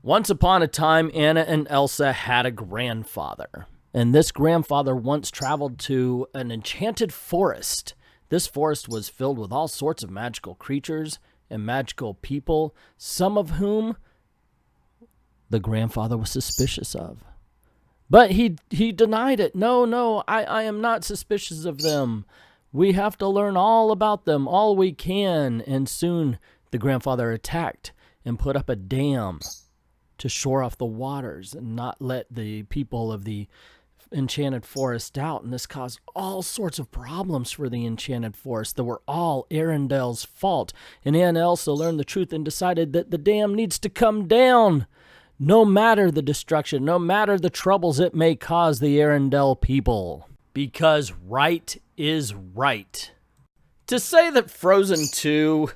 Once upon a time, Anna and Elsa had a grandfather. And this grandfather once traveled to an enchanted forest. This forest was filled with all sorts of magical creatures and magical people, some of whom the grandfather was suspicious of. But he denied it. No, I am not suspicious of them. We have to learn all about them, all we can. And soon the grandfather attacked and put up a dam to shore off the waters and not let the people of the enchanted forest out. And this caused all sorts of problems for the enchanted forest that were all Arendelle's fault. And Anna and Elsa learned the truth and decided that the dam needs to come down. No matter the destruction, no matter the troubles it may cause the Arendelle people. Because right is right. To say that Frozen 2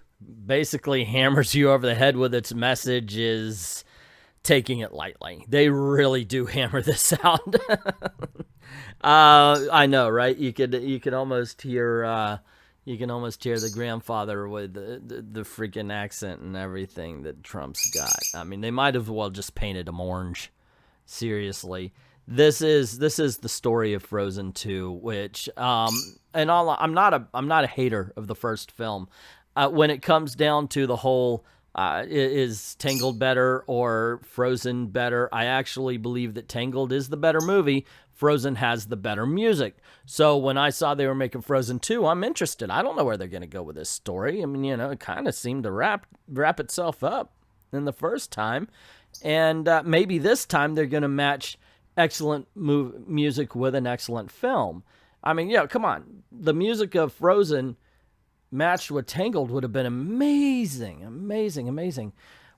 basically hammers you over the head with its message is taking it lightly. They really do hammer this out. I know, right? You could almost hear the grandfather with the freaking accent and everything that Trump's got. I mean, they might have well just painted him orange. Seriously. This is the story of Frozen 2, which and I'm not a hater of the first film. When it comes down to the whole is Tangled better or Frozen better, I actually believe that Tangled is the better movie. Frozen has the better music. So when I saw they were making Frozen 2, I'm interested. I don't know where they're going to go with this story. I mean, it kind of seemed to wrap itself up in the first time. And maybe this time they're going to match excellent music with an excellent film. I mean, come on. The music of Frozen matched with Tangled would have been amazing.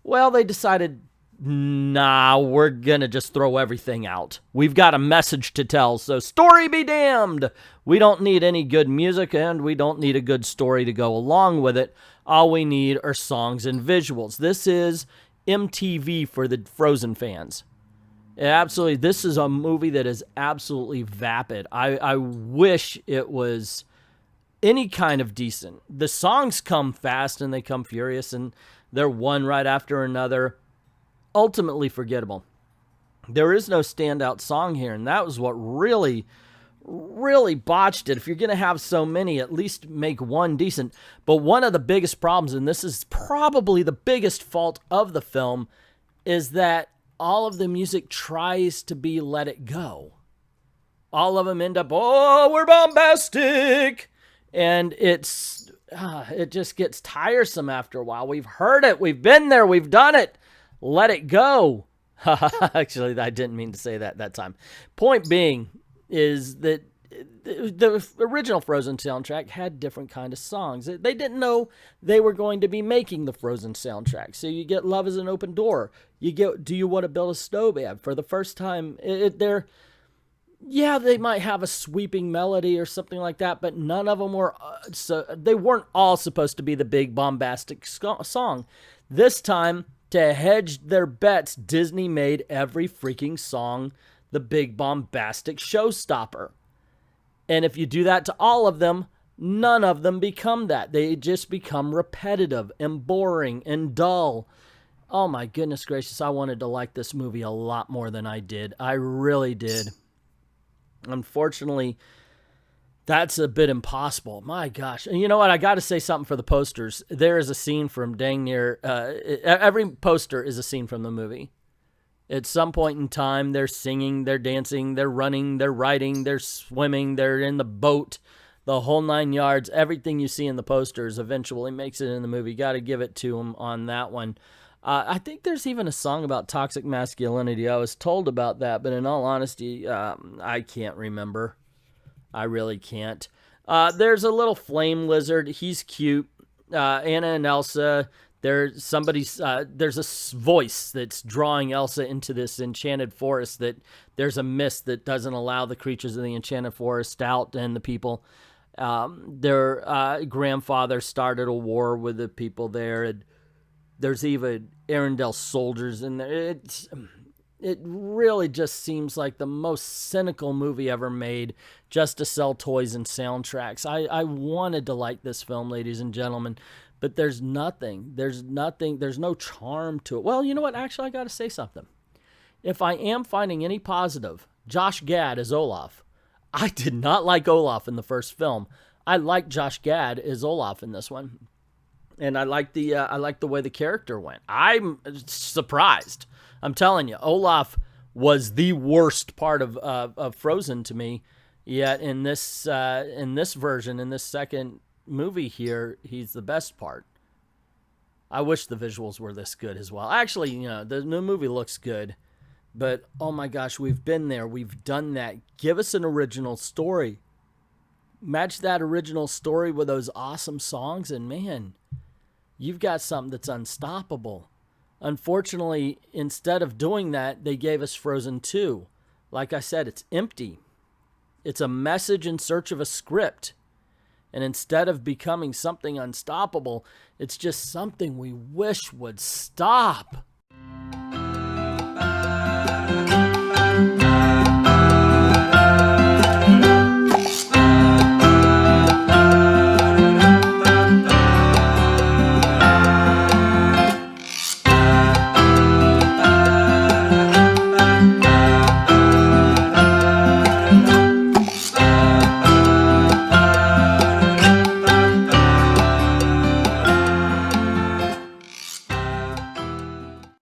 Well, they decided, nah, we're going to just throw everything out. We've got a message to tell, so story be damned. We don't need any good music, and we don't need a good story to go along with it. All we need are songs and visuals. This is MTV for the Frozen fans. Absolutely, this is a movie that is absolutely vapid. I wish it was any kind of decent. The songs come fast and they come furious, and they're one right after another. Ultimately forgettable. There is no standout song here, and that was what really botched it. If you're going to have so many, at least make one decent. But one of the biggest problems, and this is probably the biggest fault of the film, is that all of the music tries to be Let It Go. All of them end up, oh, we're bombastic. And it just gets tiresome after a while. We've heard it. We've been there. We've done it. Let it go. Actually, I didn't mean to say that time. Point being is that the original Frozen soundtrack had different kind of songs. They didn't know they were going to be making the Frozen soundtrack. So you get Love is an Open Door. You get Do You Want to Build a Snowman? For the first time, they might have a sweeping melody or something like that, but none of them were, they weren't all supposed to be the big bombastic song. This time, to hedge their bets, Disney made every freaking song the big bombastic showstopper. And if you do that to all of them, none of them become that. They just become repetitive and boring and dull. Oh my goodness gracious, I wanted to like this movie a lot more than I did. I really did. Unfortunately, that's a bit impossible. My gosh. And you know what? I got to say something for the posters. There is a scene from dang near... every poster is a scene from the movie. At some point in time, they're singing, they're dancing, they're running, they're riding, they're swimming, they're in the boat, the whole 9 yards. Everything you see in the posters eventually makes it in the movie. Got to give it to them on that one. I think there's even a song about toxic masculinity. I was told about that, but in all honesty, I can't remember. I really can't. There's a little flame lizard. He's cute. Anna and Elsa, there's a voice that's drawing Elsa into this enchanted forest, that there's a mist that doesn't allow the creatures of the enchanted forest out and the people. Their grandfather started a war with the people there, and there's even Arendelle soldiers in there. It really just seems like the most cynical movie ever made just to sell toys and soundtracks. I wanted to like this film, ladies and gentlemen, But there's nothing. There's no charm to it. Well, you know what? Actually, I got to say something. If I am finding any positive, Josh Gad as Olaf. I did not like Olaf in the first film. I like Josh Gad as Olaf in this one. And I like the way the character went. I'm surprised. I'm telling you, Olaf was the worst part of Frozen to me. Yet in this version, in this second movie here, he's the best part. I wish the visuals were this good as well. Actually, you know, the new movie looks good, but oh my gosh, we've been there, we've done that. Give us an original story. Match that original story with those awesome songs, and man, you've got something that's unstoppable. Unfortunately, instead of doing that, they gave us Frozen 2. Like I said, it's empty. It's a message in search of a script. And instead of becoming something unstoppable, it's just something we wish would stop.